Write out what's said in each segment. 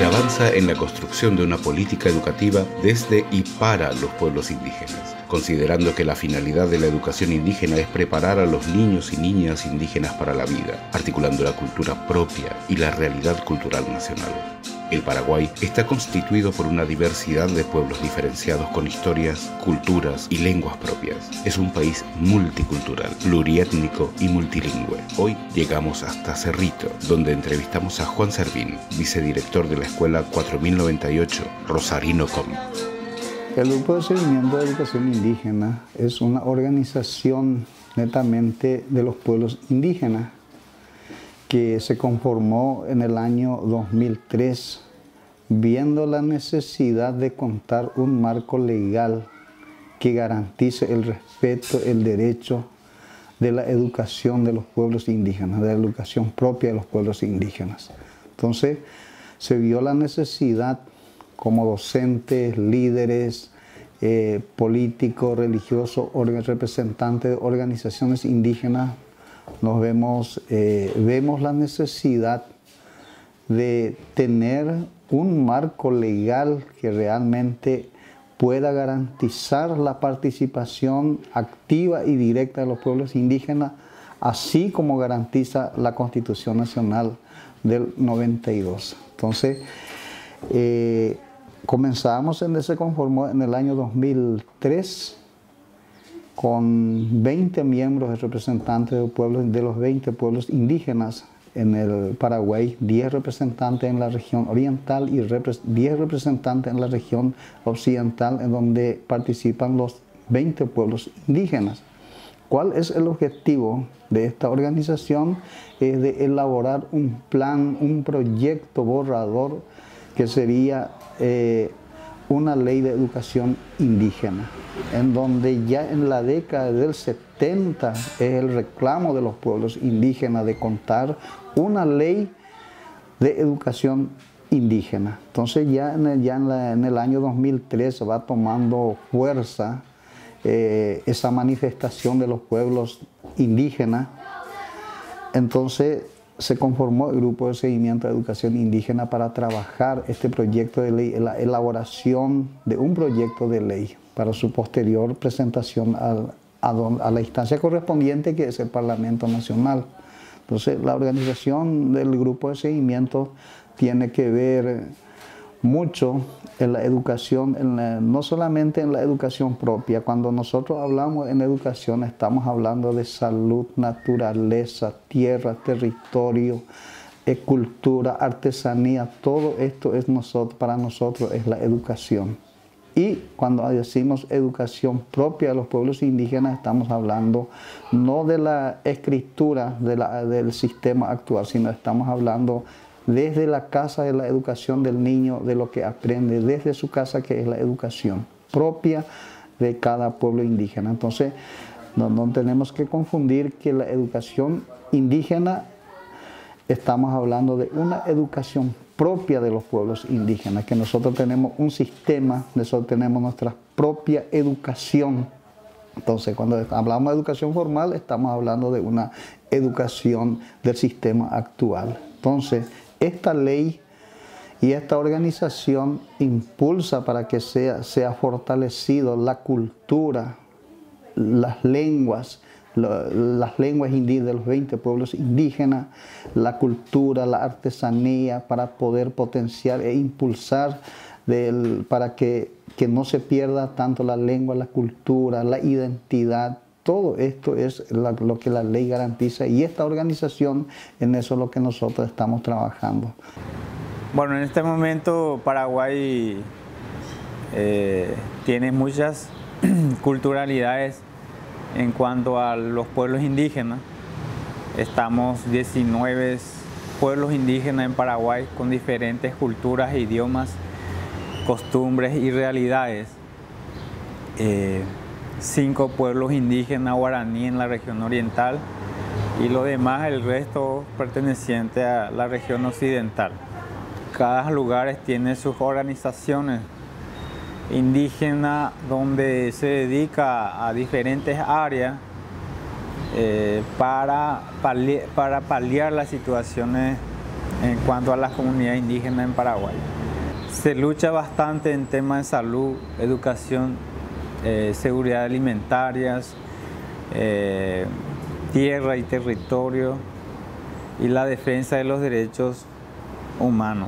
Se avanza en la construcción de una política educativa desde y para los pueblos indígenas, considerando que la finalidad de la educación indígena es preparar a los niños y niñas indígenas para la vida, articulando la cultura propia y la realidad cultural nacional. El Paraguay está constituido por una diversidad de pueblos diferenciados con historias, culturas y lenguas propias. Es un país multicultural, pluriétnico y multilingüe. Hoy llegamos hasta Cerrito, donde entrevistamos a Juan Servín, vicedirector de la Escuela 4098, Rosarino Com. El Grupo de Seguimiento de Educación Indígena es una organización netamente de los pueblos indígenas que se conformó en el año 2003, viendo la necesidad de contar un marco legal que garantice el respeto, el derecho de la educación de los pueblos indígenas, de la educación propia de los pueblos indígenas. Entonces, se vio la necesidad como docentes, líderes, políticos, religiosos, representantes de organizaciones indígenas, vemos la necesidad de tener un marco legal que realmente pueda garantizar la participación activa y directa de los pueblos indígenas, así como garantiza la Constitución Nacional del 92. Entonces, se conformó en el año 2003, con 20 miembros representantes de los 20 pueblos indígenas en el Paraguay, 10 representantes en la región oriental y 10 representantes en la región occidental, en donde participan los 20 pueblos indígenas. ¿Cuál es el objetivo de esta organización? Es de elaborar un plan, un proyecto borrador que sería una ley de educación indígena, en donde ya en la década del 70 es el reclamo de los pueblos indígenas de contar una ley de educación indígena. Entonces ya en el año 2003 va tomando fuerza esa manifestación de los pueblos indígenas. Entonces se conformó el Grupo de Seguimiento de Educación Indígena para trabajar este proyecto de ley, la elaboración de un proyecto de ley para su posterior presentación a la instancia correspondiente, que es el Parlamento Nacional. Entonces, la organización del Grupo de Seguimiento tiene que ver mucho en la educación, no solamente en la educación propia. Cuando nosotros hablamos en educación, estamos hablando de salud, naturaleza, tierra, territorio, cultura, artesanía. Todo esto es para nosotros es la educación. Y cuando decimos educación propia de los pueblos indígenas, estamos hablando no de la escritura del sistema actual, sino estamos hablando desde la casa de la educación del niño, de lo que aprende desde su casa, que es la educación propia de cada pueblo indígena. Entonces, no tenemos que confundir que la educación indígena, estamos hablando de una educación propia de los pueblos indígenas, que nosotros tenemos un sistema, nosotros tenemos nuestra propia educación. Entonces, cuando hablamos de educación formal, estamos hablando de una educación del sistema actual. Entonces, esta ley y esta organización impulsa para que sea fortalecido la cultura, las lenguas indígenas de los 20 pueblos indígenas, la cultura, la artesanía, para poder potenciar e impulsar para que no se pierda tanto la lengua, la cultura, la identidad. Todo esto es lo que la ley garantiza, y esta organización, en eso es lo que nosotros estamos trabajando. Bueno, en este momento Paraguay tiene muchas culturalidades en cuanto a los pueblos indígenas. Estamos 19 pueblos indígenas en Paraguay con diferentes culturas, idiomas, costumbres y realidades. 5 pueblos indígenas guaraní en la región oriental y lo demás, el resto perteneciente a la región occidental. Cada lugar tiene sus organizaciones indígenas donde se dedica a diferentes áreas para paliar las situaciones en cuanto a las comunidades indígenas en Paraguay. Se lucha bastante en temas de salud, educación, seguridad alimentarias, tierra y territorio y la defensa de los derechos humanos.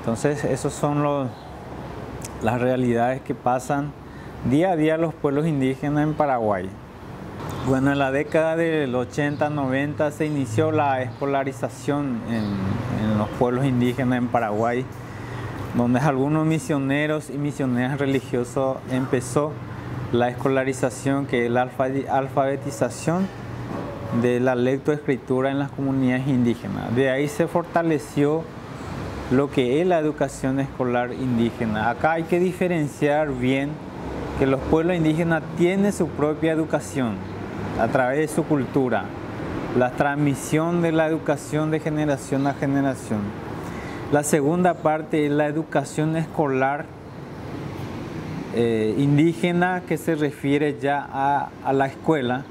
Entonces, esas son las realidades que pasan día a día los pueblos indígenas en Paraguay. Bueno, en la década del 80-90 se inició la escolarización en los pueblos indígenas en Paraguay, donde algunos misioneros y misioneras religiosos empezó la escolarización, que es la alfabetización de la lectoescritura en las comunidades indígenas. De ahí se fortaleció lo que es la educación escolar indígena. Acá hay que diferenciar bien que los pueblos indígenas tienen su propia educación a través de su cultura, la transmisión de la educación de generación a generación. La segunda parte es la educación escolar indígena, que se refiere ya a la escuela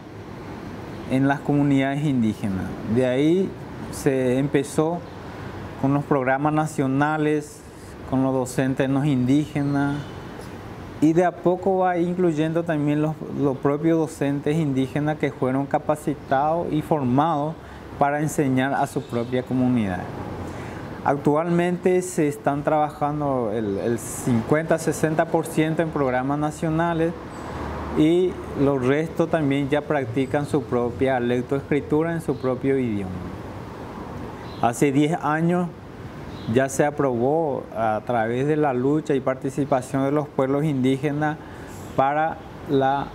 en las comunidades indígenas. De ahí se empezó con los programas nacionales, con los docentes no indígenas, y de a poco va incluyendo también los propios docentes indígenas que fueron capacitados y formados para enseñar a su propia comunidad. Actualmente se están trabajando el 50-60% en programas nacionales, y los restos también ya practican su propia lectoescritura en su propio idioma. Hace 10 años ya se aprobó, a través de la lucha y participación de los pueblos indígenas, para la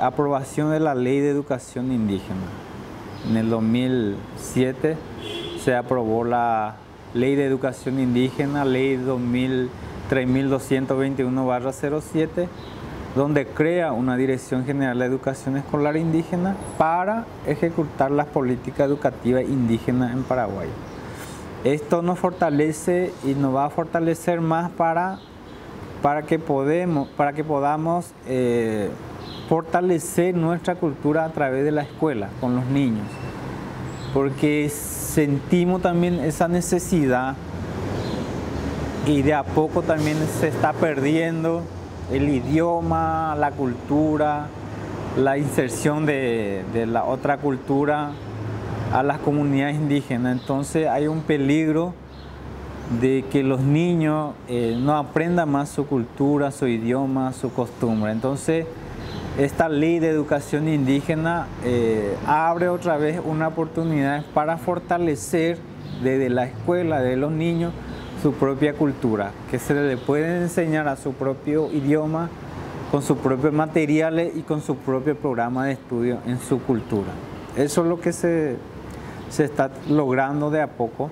aprobación de la Ley de Educación Indígena. En el 2007 se aprobó la Ley de Educación Indígena, Ley 3221/07, donde crea una Dirección General de Educación Escolar Indígena para ejecutar las políticas educativas indígenas en Paraguay. Esto nos fortalece y nos va a fortalecer más para que podamos fortalecer nuestra cultura a través de la escuela, con los niños. Porque sentimos también esa necesidad, y de a poco también se está perdiendo el idioma, la cultura, la inserción de la otra cultura a las comunidades indígenas. Entonces hay un peligro de que los niños no aprendan más su cultura, su idioma, su costumbre. Entonces esta Ley de Educación Indígena abre otra vez una oportunidad para fortalecer desde la escuela, de los niños, su propia cultura, que se le puede enseñar a su propio idioma, con sus propios materiales y con su propio programa de estudio en su cultura. Eso es lo que se está logrando de a poco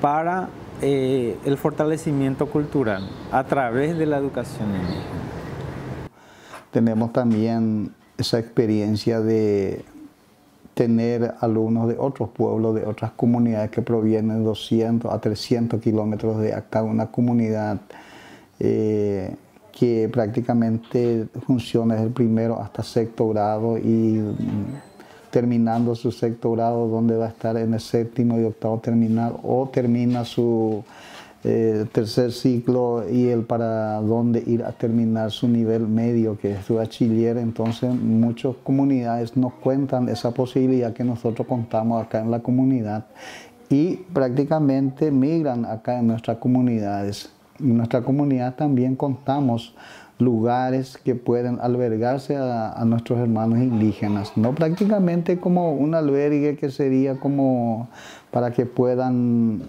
para el fortalecimiento cultural a través de la educación indígena. Tenemos también esa experiencia de tener alumnos de otros pueblos, de otras comunidades que provienen de 200 a 300 kilómetros de acá, una comunidad que prácticamente funciona desde el primero hasta sexto grado, y terminando su sexto grado, donde va a estar en el séptimo y octavo terminal, o termina su tercer ciclo y el para dónde ir a terminar su nivel medio, que es su bachiller. Entonces muchas comunidades nos cuentan esa posibilidad que nosotros contamos acá en la comunidad, y prácticamente migran acá en nuestras comunidades. En nuestra comunidad también contamos lugares que pueden albergarse a nuestros hermanos indígenas, no prácticamente como un albergue que sería como para que puedan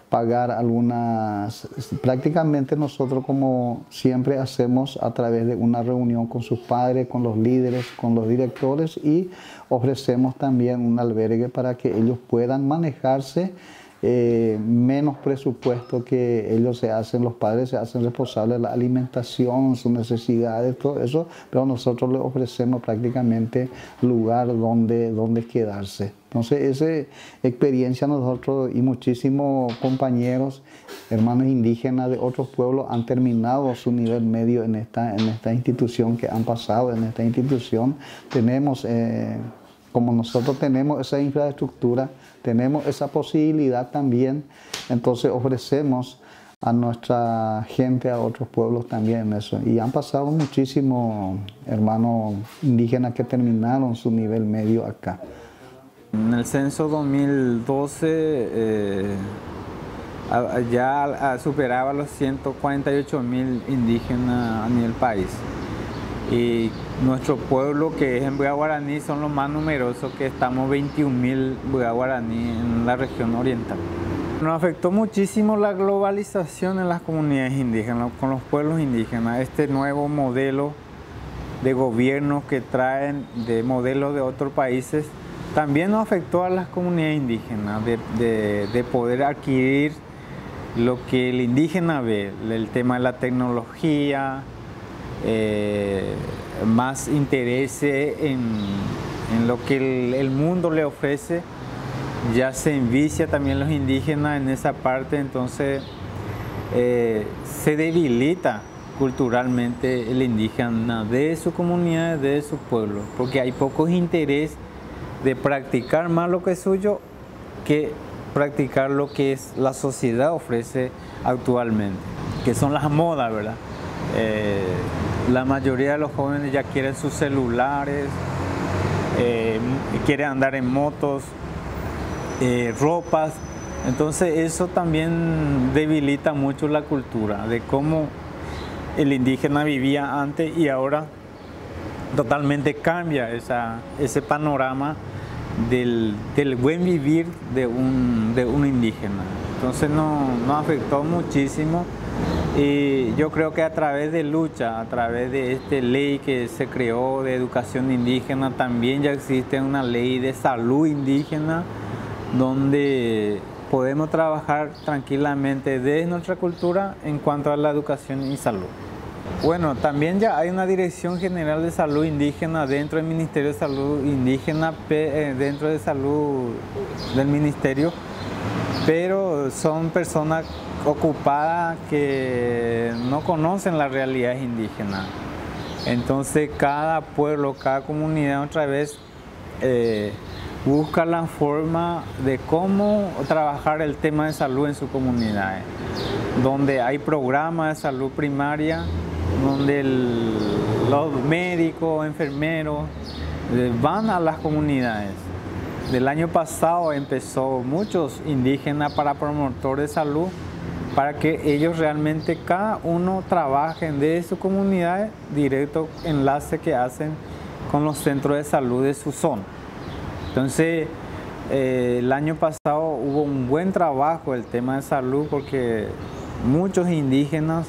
pagar algunas. Prácticamente nosotros, como siempre hacemos, a través de una reunión con sus padres, con los líderes, con los directores, y ofrecemos también un albergue para que ellos puedan manejarse, menos presupuesto que ellos los padres se hacen responsables de la alimentación, sus necesidades, todo eso, pero nosotros les ofrecemos prácticamente lugar donde quedarse. Entonces esa experiencia nosotros y muchísimos compañeros, hermanos indígenas de otros pueblos, han terminado su nivel medio en esta institución, que han pasado en esta institución. Tenemos Como nosotros tenemos esa infraestructura, tenemos esa posibilidad también, entonces ofrecemos a nuestra gente, a otros pueblos también eso. Y han pasado muchísimos hermanos indígenas que terminaron su nivel medio acá. En el censo 2012 ya superaba los 148.000 indígenas a nivel país. Y nuestro pueblo, que es en Buga Guaraní, son los más numerosos, que estamos 21.000 Buga Guaraní en la región oriental. Nos afectó muchísimo la globalización en las comunidades indígenas, con los pueblos indígenas. Este nuevo modelo de gobierno que traen de modelos de otros países también nos afectó a las comunidades indígenas, de poder adquirir lo que el indígena ve, el tema de la tecnología, más interés en lo que el mundo le ofrece. Ya se envicia también los indígenas en esa parte, entonces se debilita culturalmente el indígena de su comunidad, de su pueblo, porque hay poco interés de practicar más lo que es suyo que practicar lo que es la sociedad ofrece actualmente, que son las modas, ¿verdad? La mayoría de los jóvenes ya quieren sus celulares, quieren andar en motos, ropas, entonces eso también debilita mucho la cultura de cómo el indígena vivía antes y ahora totalmente cambia ese panorama del buen vivir de un indígena. Entonces nos afectó muchísimo y yo creo que a través de lucha, a través de esta ley que se creó de educación indígena, también ya existe una ley de salud indígena donde podemos trabajar tranquilamente desde nuestra cultura en cuanto a la educación y salud. Bueno, también ya hay una Dirección General de Salud Indígena dentro del Ministerio de Salud Indígena, dentro de salud del Ministerio, pero son personas ocupadas que no conocen las realidades indígenas. Entonces cada pueblo, cada comunidad otra vez busca la forma de cómo trabajar el tema de salud en sus comunidades, donde hay programas de salud primaria, donde los médicos, enfermeros van a las comunidades. Del año pasado empezó muchos indígenas para promotores de salud, para que ellos realmente cada uno trabajen de su comunidad, directo enlace que hacen con los centros de salud de su zona. Entonces, el año pasado hubo un buen trabajo el tema de salud porque muchos indígenas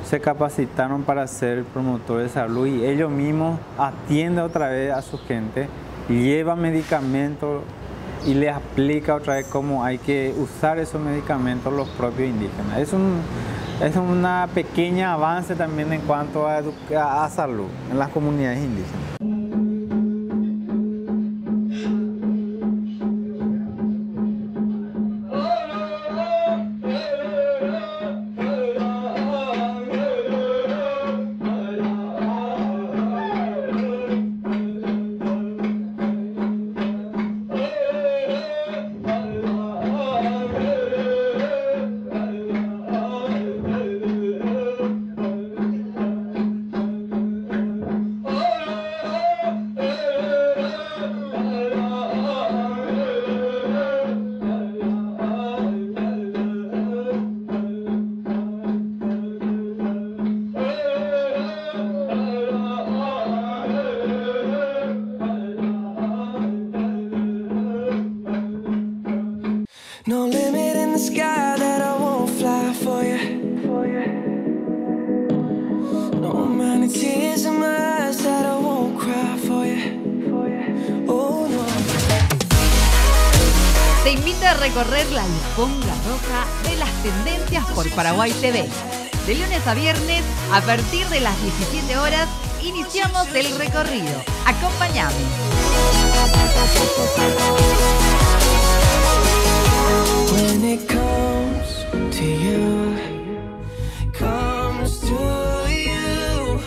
se capacitaron para ser promotores de salud y ellos mismos atienden otra vez a su gente, llevan medicamentos y les explica otra vez cómo hay que usar esos medicamentos los propios indígenas. Es una pequeña avance también en cuanto a salud en las comunidades indígenas. No limit in the sky that I won't fly for you. No amount of tears in my eyes that I won't cry for you. Oh no. Te invita a recorrer la alfombra roja de las tendencias por Paraguay TV. De lunes a viernes, a partir de las 17 horas, iniciamos el recorrido. Acompáñame. When it comes to you, comes to you.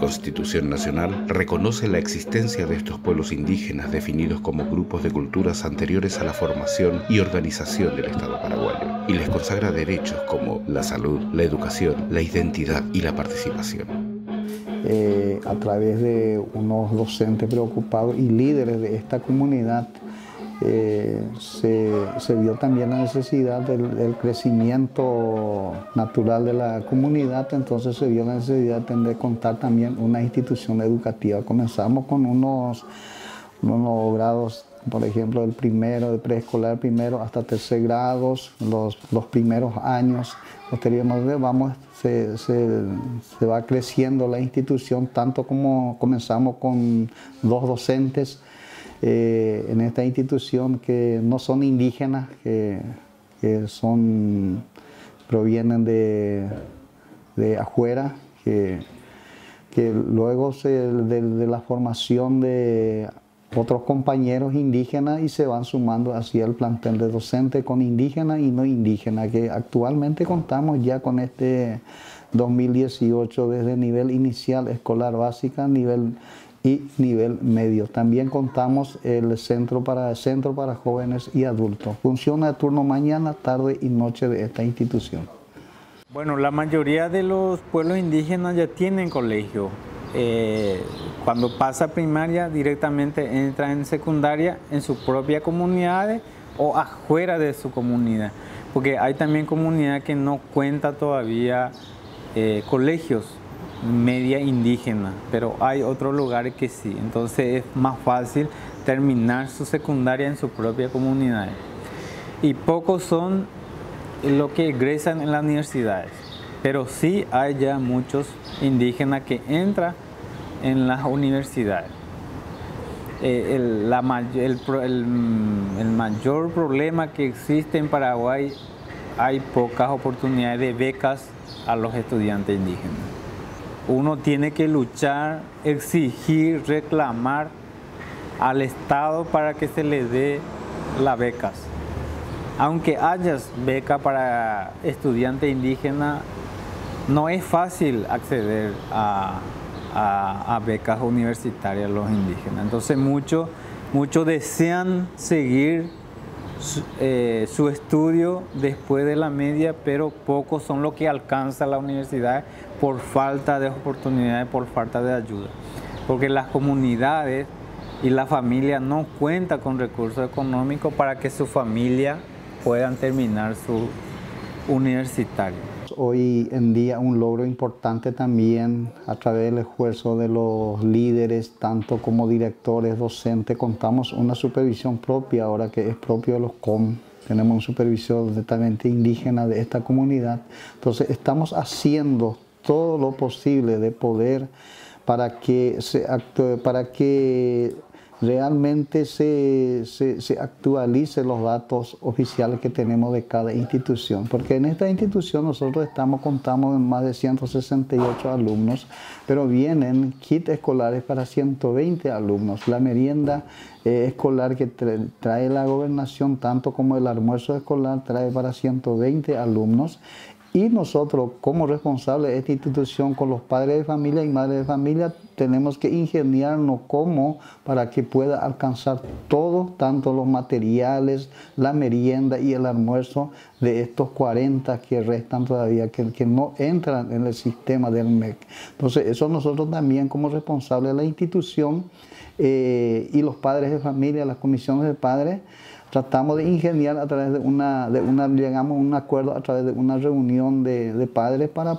Constitución Nacional reconoce la existencia de estos pueblos indígenas definidos como grupos de culturas anteriores a la formación y organización del Estado paraguayo y les consagra derechos como la salud, la educación, la identidad y la participación. A través de unos docentes preocupados y líderes de esta comunidad, se vio también la necesidad del crecimiento natural de la comunidad, entonces se vio la necesidad de contar también una institución educativa. Comenzamos con unos grados, por ejemplo, el primero, de preescolar primero hasta tercer grados, los primeros años. Posteriormente se va creciendo la institución, tanto como comenzamos con 2 docentes en esta institución que no son indígenas, que provienen de afuera, que luego de la formación de otros compañeros indígenas y se van sumando hacia el plantel de docentes con indígenas y no indígenas, que actualmente contamos ya con este 2018 desde nivel inicial, escolar básica, nivel medio. También contamos el centro para jóvenes y adultos. Funciona de turno mañana, tarde y noche de esta institución. Bueno, la mayoría de los pueblos indígenas ya tienen colegio. Cuando pasa primaria, directamente entra en secundaria en su propia comunidad o afuera de su comunidad. Porque hay también comunidades que no cuentan todavía colegios media indígena, pero hay otros lugares que sí. Entonces es más fácil terminar su secundaria en su propia comunidad. Y pocos son los que egresan en las universidades, pero sí hay ya muchos indígenas que entran en las universidades. El mayor problema que existe en Paraguay, hay pocas oportunidades de becas a los estudiantes indígenas. Uno tiene que luchar, exigir, reclamar al Estado para que se le dé las becas. Aunque haya beca para estudiantes indígenas, no es fácil acceder a becas universitarias los indígenas. Entonces muchos desean seguir su estudio después de la media, pero pocos son los que alcanzan la universidad por falta de oportunidades, por falta de ayuda. Porque las comunidades y la familia no cuentan con recursos económicos para que su familia puedan terminar su universitario. Hoy en día un logro importante también a través del esfuerzo de los líderes, tanto como directores, docentes, contamos una supervisión propia ahora que es propio de los COM. Tenemos un supervisor netamente indígena de esta comunidad. Entonces estamos haciendo todo lo posible de poder para que realmente se actualicen los datos oficiales que tenemos de cada institución. Porque en esta institución nosotros contamos en más de 168 alumnos, pero vienen kits escolares para 120 alumnos. La merienda escolar que trae la gobernación, tanto como el almuerzo escolar, trae para 120 alumnos. Y nosotros, como responsables de esta institución, con los padres de familia y madres de familia, tenemos que ingeniarnos para que pueda alcanzar todo, tanto los materiales, la merienda y el almuerzo de estos 40 que restan todavía, que no entran en el sistema del MEC. Entonces, eso nosotros también, como responsables de la institución y los padres de familia, las comisiones de padres, tratamos de ingeniar a través llegamos a un acuerdo a través de una reunión de padres para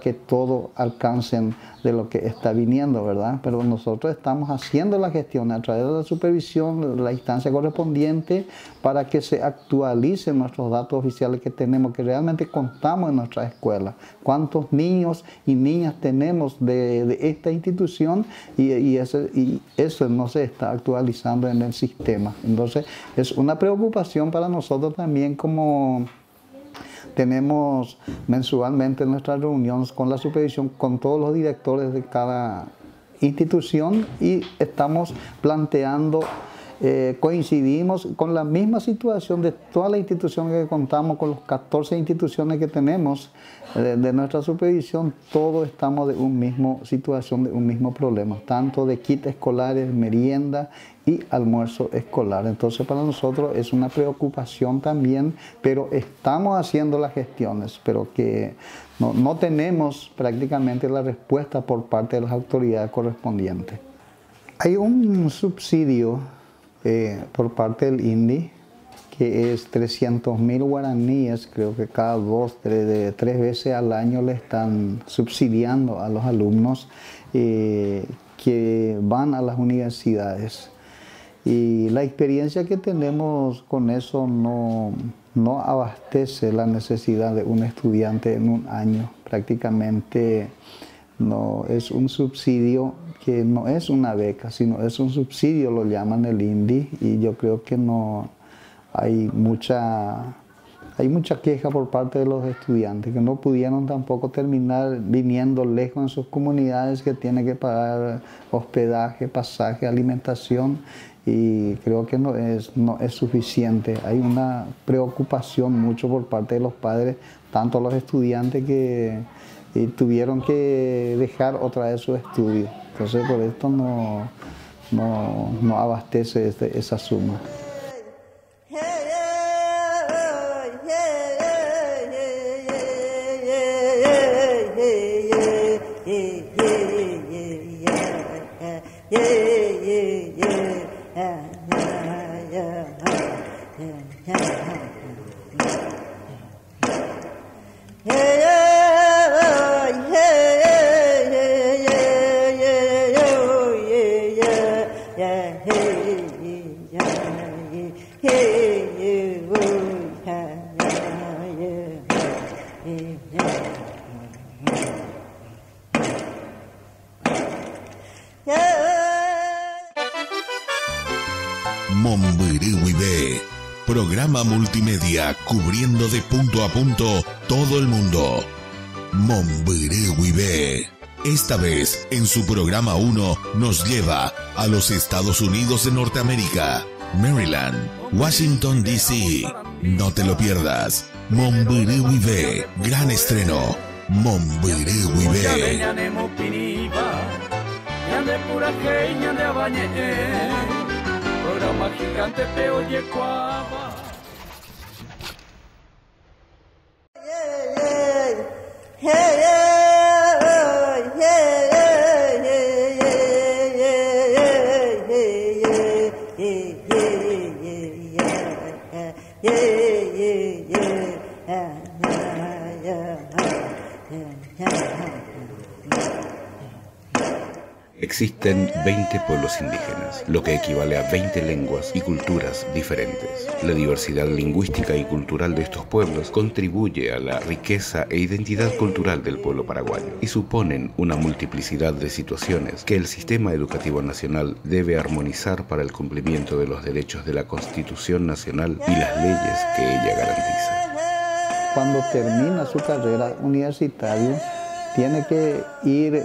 que todos alcancen de lo que está viniendo, ¿verdad? Pero nosotros estamos haciendo la gestión a través de la supervisión, de la instancia correspondiente, para que se actualicen nuestros datos oficiales que tenemos, que realmente contamos en nuestra escuela. Cuántos niños y niñas tenemos de esta institución y eso no se está actualizando en el sistema. Entonces, es una preocupación para nosotros también, como tenemos mensualmente nuestras reuniones con la supervisión, con todos los directores de cada institución, y estamos planteando coincidimos con la misma situación de todas las instituciones que contamos, con los 14 instituciones que tenemos de nuestra supervisión. Todos estamos de una misma situación, de un mismo problema, tanto de kits escolares, merienda y almuerzo escolar. Entonces para nosotros es una preocupación también, pero estamos haciendo las gestiones, pero que no tenemos prácticamente la respuesta por parte de las autoridades correspondientes. Hay un subsidio por parte del INDI que es 300.000 guaraníes, creo que cada 3 veces al año le están subsidiando a los alumnos que van a las universidades. Y la experiencia que tenemos con eso no abastece la necesidad de un estudiante en un año. Prácticamente no es un subsidio que no es una beca, sino es un subsidio, lo llaman el INDI, y yo creo que no hay mucha queja por parte de los estudiantes que no pudieron tampoco terminar viniendo lejos en sus comunidades, que tienen que pagar hospedaje, pasaje, alimentación, y creo que no es suficiente. Hay una preocupación mucho por parte de los padres, tanto los estudiantes que tuvieron que dejar otra vez su estudio. Entonces por esto no abastece esa suma. Monbiriwibé, programa multimedia cubriendo de punto a punto todo el mundo. Monbiriwibé, esta vez en su programa 1 nos lleva a los Estados Unidos de Norteamérica, Maryland, Washington DC. No te lo pierdas. Monbiriwibé, gran estreno. Monbiriwibé. Programa gigante te oye cuava. Existen 20 pueblos indígenas, lo que equivale a 20 lenguas y culturas diferentes. La diversidad lingüística y cultural de estos pueblos contribuye a la riqueza e identidad cultural del pueblo paraguayo y suponen una multiplicidad de situaciones que el sistema educativo nacional debe armonizar para el cumplimiento de los derechos de la Constitución Nacional y las leyes que ella garantiza. Cuando termina su carrera universitaria, tiene que ir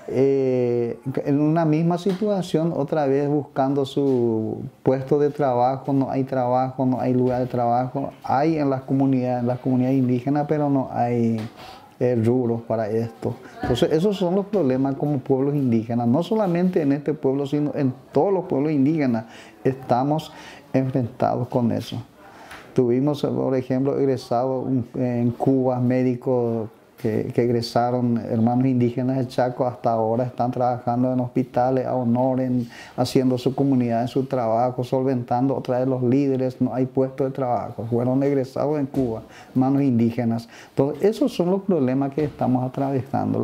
en una misma situación otra vez buscando su puesto de trabajo. No hay lugar de trabajo. Hay en las comunidades indígenas, pero no hay rubros para esto. Entonces esos son los problemas como pueblos indígenas, no solamente en este pueblo, sino en todos los pueblos indígenas estamos enfrentados con eso. Tuvimos, por ejemplo, egresados en Cuba, médicos que egresaron, hermanos indígenas de Chaco, hasta ahora están trabajando en hospitales a honor, haciendo su comunidad en su trabajo, solventando otra vez los líderes. No hay puestos de trabajo, fueron egresados en Cuba, hermanos indígenas. Entonces esos son los problemas que estamos atravesando,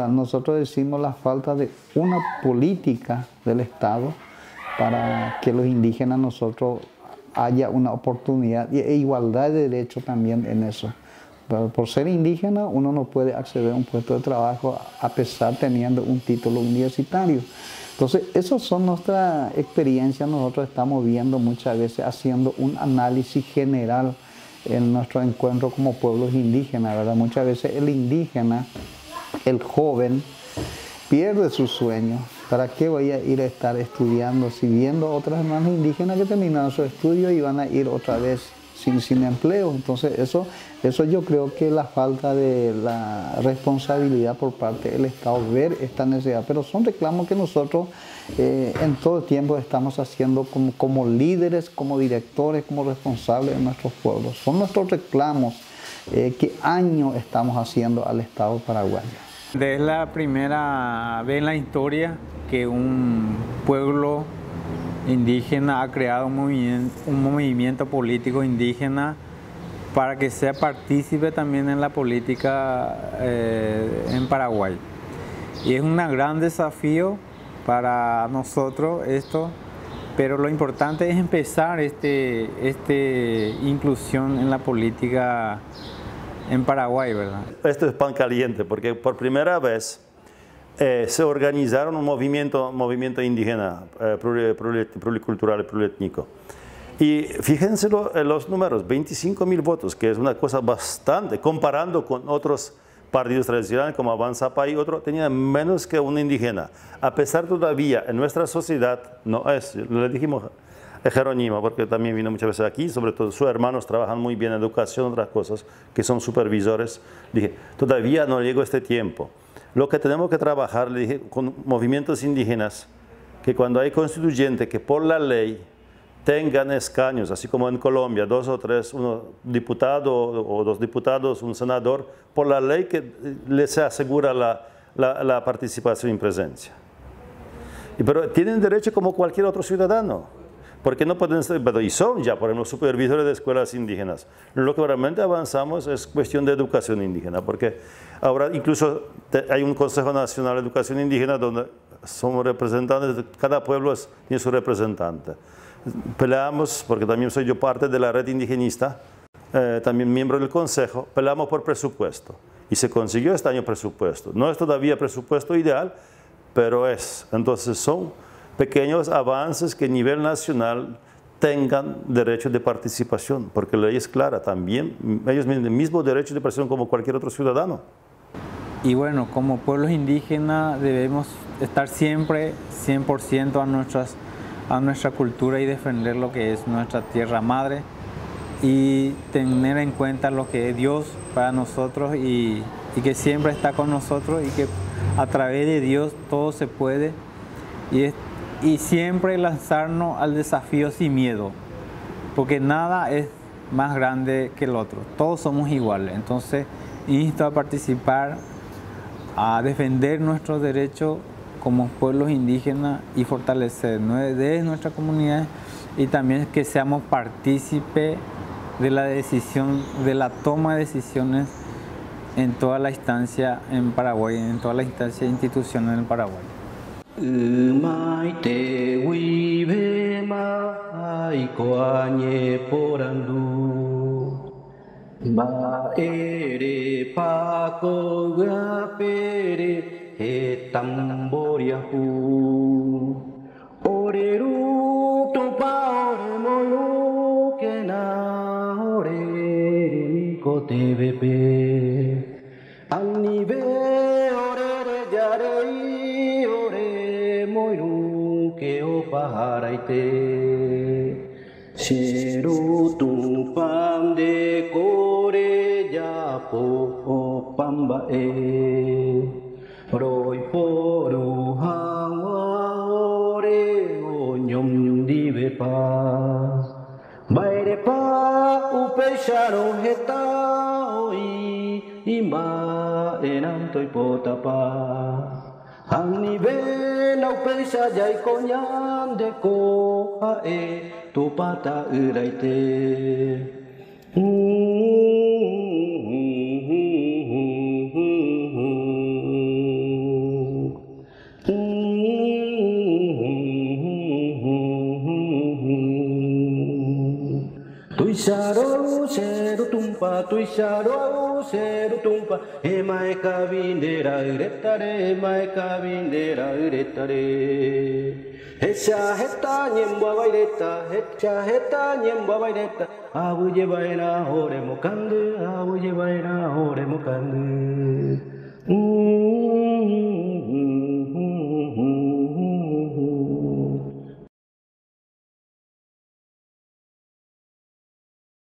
nosotros decimos la falta de una política del Estado para que los indígenas nosotros haya una oportunidad e igualdad de derechos también en eso. Pero por ser indígena uno no puede acceder a un puesto de trabajo a pesar teniendo un título universitario. Entonces, esas son nuestras experiencias. Nosotros estamos viendo muchas veces, haciendo un análisis general en nuestro encuentro como pueblos indígenas, ¿verdad? Muchas veces el indígena, el joven, pierde sus sueños ¿Para qué voy a ir a estar estudiando, siguiendo otras hermanas indígenas que terminaron su estudio y van a ir otra vez sin empleo? Entonces eso yo creo que la falta de la responsabilidad por parte del Estado, ver esta necesidad, pero son reclamos que nosotros en todo el tiempo estamos haciendo como líderes, como directores, como responsables de nuestros pueblos. Son nuestros reclamos que años estamos haciendo al Estado paraguayo. Es la primera vez en la historia que un pueblo indígena ha creado un movimiento político indígena para que sea partícipe también en la política en Paraguay. Y es un gran desafío para nosotros esto, pero lo importante es empezar esta inclusión en la política en Paraguay, ¿verdad? Esto es pan caliente, porque por primera vez se organizaron un movimiento indígena pluricultural y pluriétnico. Y fíjense los números, 25.000 votos, que es una cosa bastante, comparando con otros partidos tradicionales como Avanzapa y otro, tenían menos que un indígena. A pesar todavía en nuestra sociedad, no es, le dijimos a Jerónimo, porque también vino muchas veces aquí, sobre todo sus hermanos trabajan muy bien en educación, otras cosas, que son supervisores. Dije, todavía no llegó este tiempo. Lo que tenemos que trabajar, le dije, con movimientos indígenas, que cuando hay constituyentes que por la ley tengan escaños, así como en Colombia, 2 o 3, un diputado o 2 diputados, un senador, por la ley que les asegura la participación y presencia. Pero tienen derecho como cualquier otro ciudadano. Porque no pueden ser, y son ya, por ejemplo, supervisores de escuelas indígenas. Lo que realmente avanzamos es cuestión de educación indígena, porque ahora incluso hay un Consejo Nacional de Educación Indígena donde somos representantes, cada pueblo tiene su representante. Peleamos, porque también soy yo parte de la red indigenista, también miembro del Consejo, peleamos por presupuesto. Y se consiguió este año presupuesto. No es todavía presupuesto ideal, pero es. Entonces son pequeños avances que a nivel nacional tengan derecho de participación, porque la ley es clara, también ellos tienen el mismo derecho de participación como cualquier otro ciudadano. Y bueno, como pueblos indígenas debemos estar siempre 100% a nuestra cultura y defender lo que es nuestra tierra madre y tener en cuenta lo que es Dios para nosotros y que siempre está con nosotros y que a través de Dios todo se puede y siempre lanzarnos al desafío sin miedo, porque nada es más grande que el otro, todos somos iguales. Entonces insto a participar, a defender nuestros derechos como pueblos indígenas y fortalecer de nuestra comunidad y también que seamos partícipes de la decisión, de la toma de decisiones en toda la instancia en Paraguay, en toda la instancia institucional en Paraguay. Maite wibe mai koanye porandu ba ere pako gapere he tamboriahu oreru tupa ore moyu kena ore ko tevebe anive ore jarei paharaite Sheru tumpam de kore japo pamba Roi poru hawa ore onyom dive pa Baire pa upesharo heta oi Ima enanto ipotapa Ani ve nau pesa jai konyam de ko hae tu pata uraite Tuisaro seru tumpa tuisaro seru tumpa Emae kabindera uretare emae kabindera uretare Hecha heta nyemba baireta hecha heta nyemba baireta Abuje baina hore mokandu abuje baina hore mokandu